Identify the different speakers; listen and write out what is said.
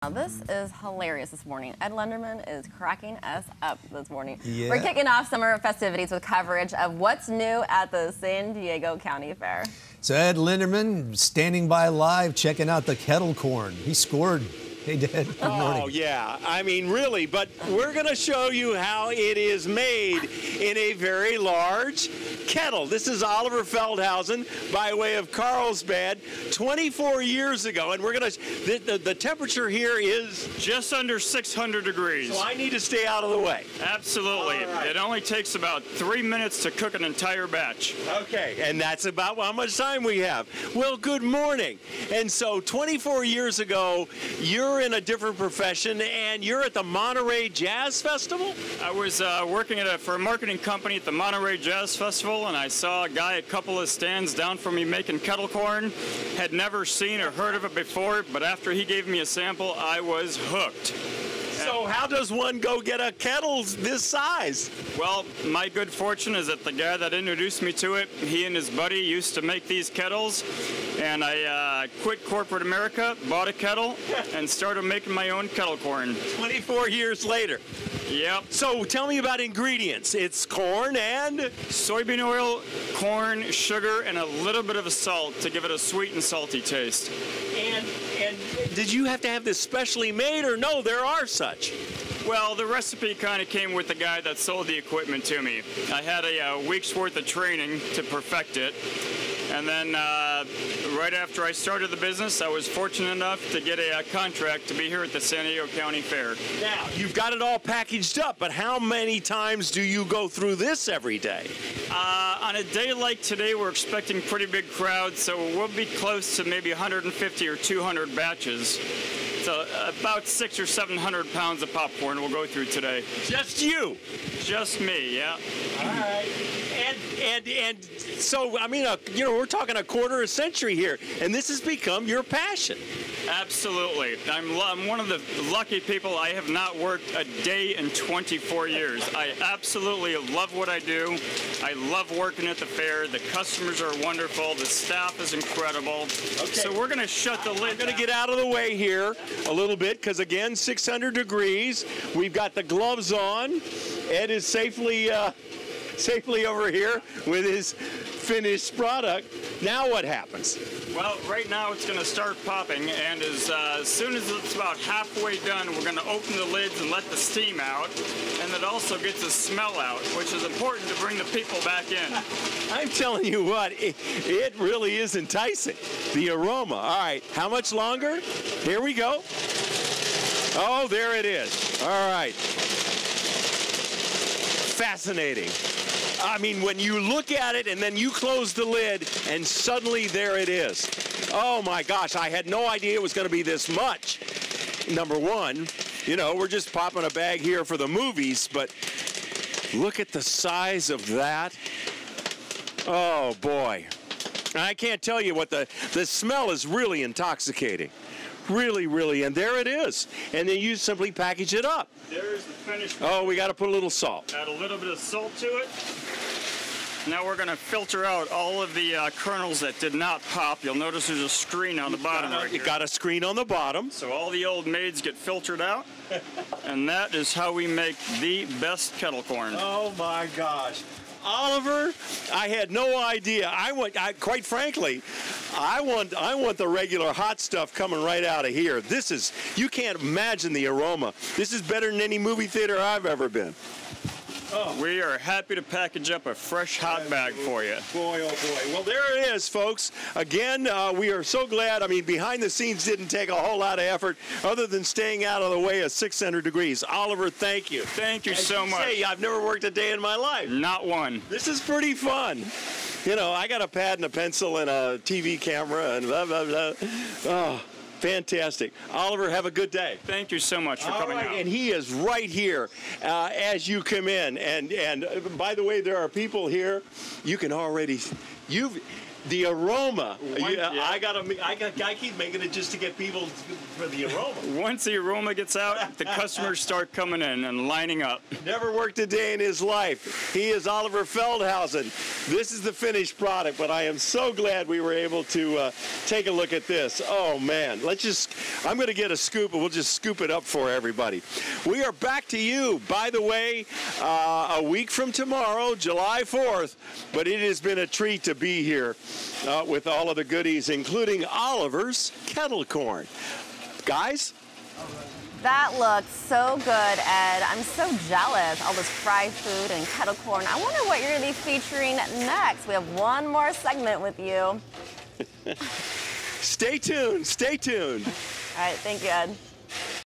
Speaker 1: Now, this is hilarious this morning. Ed Lenderman is cracking us up this morning.
Speaker 2: Yeah.
Speaker 1: We're kicking off summer festivities with coverage of what's new at the San Diego County Fair.
Speaker 2: So Ed Lenderman standing by live, checking out the kettle corn. He scored. Hey, Dad. Good morning.
Speaker 3: Oh, yeah. I mean, really, but we're going to show you how it is made in a very large kettle. This is Oliver Feldhausen by way of Carlsbad 24 years ago. And we're going to, the temperature here is
Speaker 4: just under 600 degrees.
Speaker 3: So I need to stay out of the way.
Speaker 4: Absolutely.
Speaker 3: All right.
Speaker 4: It only takes about 3 minutes to cook an entire batch.
Speaker 3: Okay, and that's about how much time we have. Well, good morning. And so 24 years ago, you're in a different profession, and you're at the Monterey Jazz Festival?
Speaker 4: I was working for a marketing company at the Monterey Jazz Festival, and I saw a guy a couple of stands down from me making kettle corn. Had never seen or heard of it before, but after he gave me a sample, I was hooked.
Speaker 3: So how does one go get a kettle this size?
Speaker 4: Well, my good fortune is that the guy that introduced me to it, he and his buddy used to make these kettles, and I quit corporate America, bought a kettle, and started making my own kettle corn.
Speaker 3: 24 years later.
Speaker 4: Yep.
Speaker 3: So tell me about ingredients. It's corn and?
Speaker 4: Soybean oil, corn, sugar, and a little bit of salt to give it a sweet and salty taste.
Speaker 3: And did you have to have this specially made, or no, there are such?
Speaker 4: Well, the recipe kind of came with the guy that sold the equipment to me. I had a week's worth of training to perfect it. And then right after I started the business, I was fortunate enough to get a contract to be here at the San Diego County Fair.
Speaker 3: Now, you've got it all packaged up, but how many times do you go through this every day?
Speaker 4: On a day like today, we're expecting pretty big crowds, so we'll be close to maybe 150 or 200 batches. So about 600 or 700 pounds of popcorn we'll go through today.
Speaker 3: Just you?
Speaker 4: Just me, yeah.
Speaker 3: All right. And so, I mean, you know, we're talking a quarter of a century here, and this has become your passion.
Speaker 4: Absolutely. I'm one of the lucky people. I have not worked a day in 24 years. I absolutely love what I do. I love working at the fair. The customers are wonderful. The staff is incredible. Okay. So we're going to shut the lid.
Speaker 3: I'm going to get out of the way here a little bit because, again, 600 degrees. We've got the gloves on. Ed is safely over here with his finished product. Now what happens?
Speaker 4: Well, right now it's going to start popping, and as soon as it's about halfway done, we're going to open the lids and let the steam out, and it also gets the smell out, which is important to bring the people back in.
Speaker 3: I'm telling you what, it really is enticing, the aroma. All right, how much longer? Here we go. Oh, there it is. All right. Fascinating. I mean, when you look at it and then you close the lid and suddenly there it is. Oh my gosh, I had no idea it was going to be this much. Number one, you know, we're just popping a bag here for the movies, but look at the size of that. Oh boy. I can't tell you what the smell is really intoxicating. Really, really, and there it is. And then you simply package it up.
Speaker 4: There's the finished.
Speaker 3: Oh, we got to put a little salt.
Speaker 4: Add a little bit of salt to it. Now we're going to filter out all of the kernels that did not pop. You'll notice there's a screen on the bottom right here.
Speaker 3: You got a screen on the bottom.
Speaker 4: So all the old maids get filtered out. And that is how we make the best kettle corn.
Speaker 3: Oh my gosh. Oliver, I had no idea. Quite frankly, I want the regular hot stuff coming right out of here. This is, you can't imagine the aroma. This is better than any movie theater I've ever been.
Speaker 4: Oh. We are happy to package up a fresh hot bag for you.
Speaker 3: Boy, oh boy. Well, there it is, folks. Again, we are so glad. I mean, behind the scenes didn't take a whole lot of effort other than staying out of the way of 600 degrees. Oliver, thank you.
Speaker 4: Thank you so much.
Speaker 3: Say, I've never worked a day in my life.
Speaker 4: Not one.
Speaker 3: This is pretty fun. You know, I got a pad and a pencil and a TV camera and blah, blah, blah. Oh. Fantastic. Oliver, have a good day.
Speaker 4: Thank you so much for coming out.
Speaker 3: And he is right here as you come in. And by the way, there are people here. You can already, The aroma.
Speaker 4: Yeah.
Speaker 3: I keep making it just to get people for the aroma.
Speaker 4: Once the aroma gets out, the customers start coming in and lining up.
Speaker 3: Never worked a day in his life. He is Oliver Feldhausen. This is the finished product, but I am so glad we were able to take a look at this. Oh, man. I'm going to get a scoop, and we'll just scoop it up for everybody. We are back to you, by the way, a week from tomorrow, July 4th, but it has been a treat to be here with all of the goodies, including Oliver's kettle corn. Guys?
Speaker 1: That looks so good, Ed. I'm so jealous. All this fried food and kettle corn. I wonder what you're going to be featuring next. We have one more segment with you.
Speaker 3: Stay tuned. Stay tuned.
Speaker 1: All right, thank you, Ed.